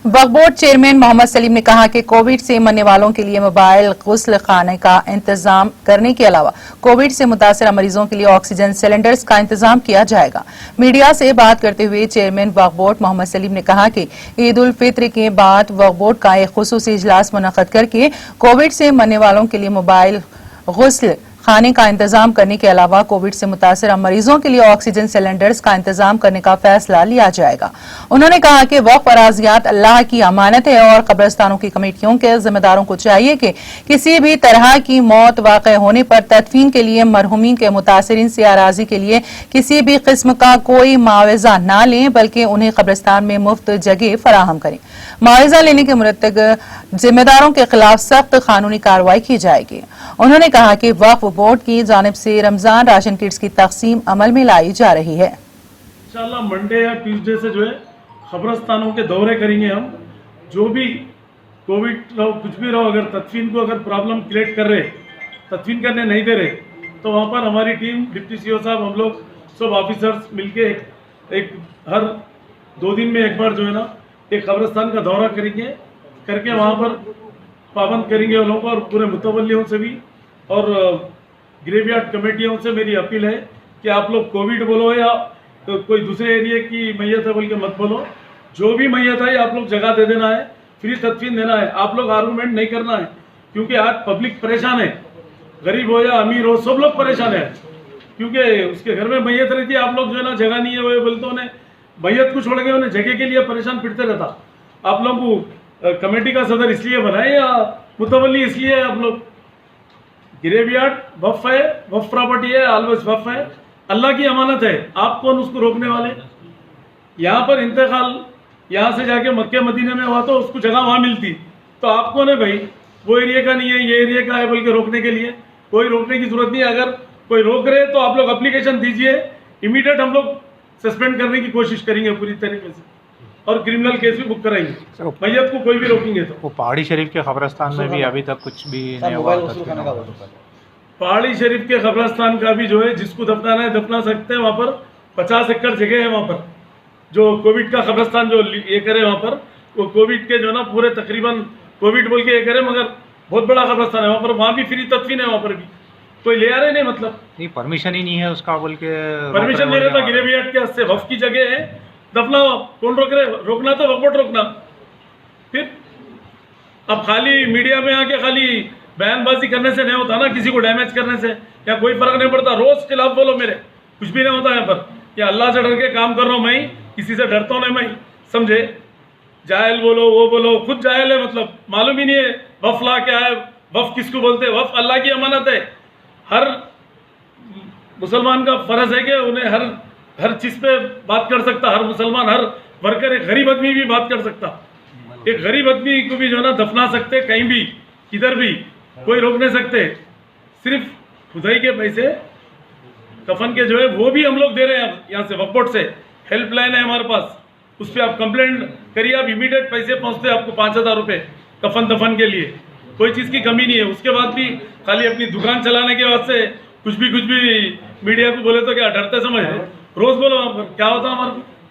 वक्फ board chairman Mohammad Salim ने कहा कि कोविड से मरने वालों के लिए मोबाइल गुस्ल खाने का इंतजाम करने के अलावा कोविड से मुतासर मरीजों के लिए ऑक्सीजन सिलेंडर्स का इंतजाम किया जाएगा। मीडिया से बात करते हुए चेयरमैन वक्फ बोर्ड मोहम्मद सलीम ने कहा कि ईद उल फित्र के बाद वक्फ बोर्ड का एक खुसूसी इजलास मुनक्कद करके कोविड से मरने वालों के लिए मोबाइल गुस्ल खाने का इंतजाम करने के अलावा कोविड से मुतासर मरीजों के लिए ऑक्सीजन सिलेंडर्स का इंतजाम करने का फैसला लिया जाएगा। उन्होंने कहा कि वक्फ अराजियात अल्लाह की अमानत है और कब्रिस्तानों की कमेटियों के जिम्मेदारों को चाहिए कि किसी भी तरह की मौत वाक़ होने पर तदफीन के लिए मरहूमीन के मुतासरीन से अराजी के लिए किसी भी किस्म का कोई मुआवजा न लें, बल्कि उन्हें कब्रिस्तान में मुफ्त जगह फराहम करें। मुआवजा लेने के मुरतब जिम्मेदारों के खिलाफ सख्त कानूनी कार्रवाई की जाएगी। उन्होंने कहा कि वक्फ बोर्ड की जानिब से रमजान राशन किट्स की तकसीम अमल में लाई जा रही है। इंशाल्लाह मंडे या ट्यूसडे से जो है खबरस्तानों के दौरे करेंगे हम। जो भी कोविड रहो कुछ भी रहो, अगर तदफीन को अगर प्रॉब्लम क्रिएट कर रहे, तदफीन करने नहीं दे रहे, तो वहाँ पर हमारी टीम डिप्टी सीओ साहब, हम लोग सब ऑफिसर्स मिलके एक हर 2 दिन में एक बार जो है ना एक कब्रिस्तान का दौरा करेंगे, करके वहाँ पर पाबंद करेंगे उन लोगों को और पूरे मुतवल्लियों से भी और ग्रेवयार्ड कमेटियों से मेरी अपील है कि आप लोग कोविड बोलो या तो कोई दूसरे एरिया की मैयत है बोल के मत बोलो। जो भी मैयत है आप लोग जगह दे देना है, फ्री तदफीन देना है। आप लोग आर्गूमेंट नहीं करना है, क्योंकि आज पब्लिक परेशान है, गरीब हो या अमीर हो सब लोग परेशान है, क्योंकि उसके घर में मैयत रहती है। आप लोग जो है ना जगह नहीं है वो बोलते उन्हें मैयत को छोड़ के उन्हें जगह के लिए परेशान फिरते रहता। आप लोग को कमेटी का सदर इसलिए बनाए या मुतवल्ली इसलिए, आप लोग ग्रेवयार्ड वक्फ है, वक्फ प्रॉपर्टी है, ऑलवेज वक्फ है, अल्लाह की अमानत है। आप कौन उसको रोकने वाले? यहाँ पर इंतकाल यहाँ से जाके मक्के मदीने में हुआ तो उसको जगह वहाँ मिलती, तो आप कौन है भाई? वो एरिया का नहीं है, ये एरिया का है बोल के रोकने के लिए कोई रोकने की जरूरत नहीं है। अगर कोई रोक रहे तो आप लोग एप्लीकेशन दीजिए, इमीडिएट हम लोग सस्पेंड करने की कोशिश करेंगे पूरी तरीके से और क्रिमिनल केस भी बुक कराएंगे मैयत को कोई भी रोकेंगे तो। वो पहाड़ी शरीफ के कब्रिस्तान में भी अभी तक कुछ भी नहीं हुआ। पहाड़ी शरीफ के कब्रिस्तान का भी जो है जिसको दफनाना है दफना सकते हैं। वहाँ पर 50 एकड़ जगह है, वहाँ पर जो कोविड का कब्रिस्तान जो ये करे, वहाँ पर वो कोविड के जो ना पूरे तकरीबन कोविड बोल के ये करे, मगर बहुत बड़ा कब्रिस्तान है वहाँ पर। वहाँ भी फ्री तदफीन है, वहाँ पर भी कोई ले आ रहे नहीं, मतलब नहीं परमिशन ही नहीं है उसका बोल के परमिशन ले रहे था ग्रेवयार्ड के हस्ते। वक्फ की जगह है, दफना कौन रोक रहे? रोकना तो वक्फ बोर्ड रोकना। फिर अब खाली मीडिया में आके खाली बयानबाजी करने से नहीं होता ना, किसी को डैमेज करने से या कोई फर्क नहीं पड़ता। रोज खिलाफ बोलो मेरे, कुछ भी नहीं होता यहाँ पर। या अल्लाह से डर के काम कर रहा हूँ मैं, किसी से डरता नहीं मैं, समझे? जाहिल बोलो वो बोलो, खुद जाहिल है, मतलब मालूम ही नहीं है वक्फ ला क्या है, वक्फ किसको बोलते हैं। वक्फ अल्लाह की अमानत है। हर मुसलमान का फर्ज है कि उन्हें हर चीज़ पे बात कर सकता, हर मुसलमान, हर वर्कर, एक गरीब आदमी भी बात कर सकता। एक गरीब आदमी को भी जो है ना दफना सकते, कहीं भी किधर भी कोई रोक नहीं सकते। सिर्फ खुदाई के पैसे कफन के जो है वो भी हम लोग दे रहे हैं। अब यहाँ से वक्फ बोर्ड से हेल्पलाइन है हमारे पास, उस पर आप कंप्लेंट करिए, आप इमीडिएट पैसे पहुँचते हैं आपको 5000 रुपये कफन दफन के लिए। कोई चीज़ की कमी नहीं है। उसके बाद भी खाली अपनी दुकान चलाने के वास्ते कुछ भी मीडिया को बोले तो क्या डरते समझ? रोज बोलो वहाँ पर क्या होता हमारे को।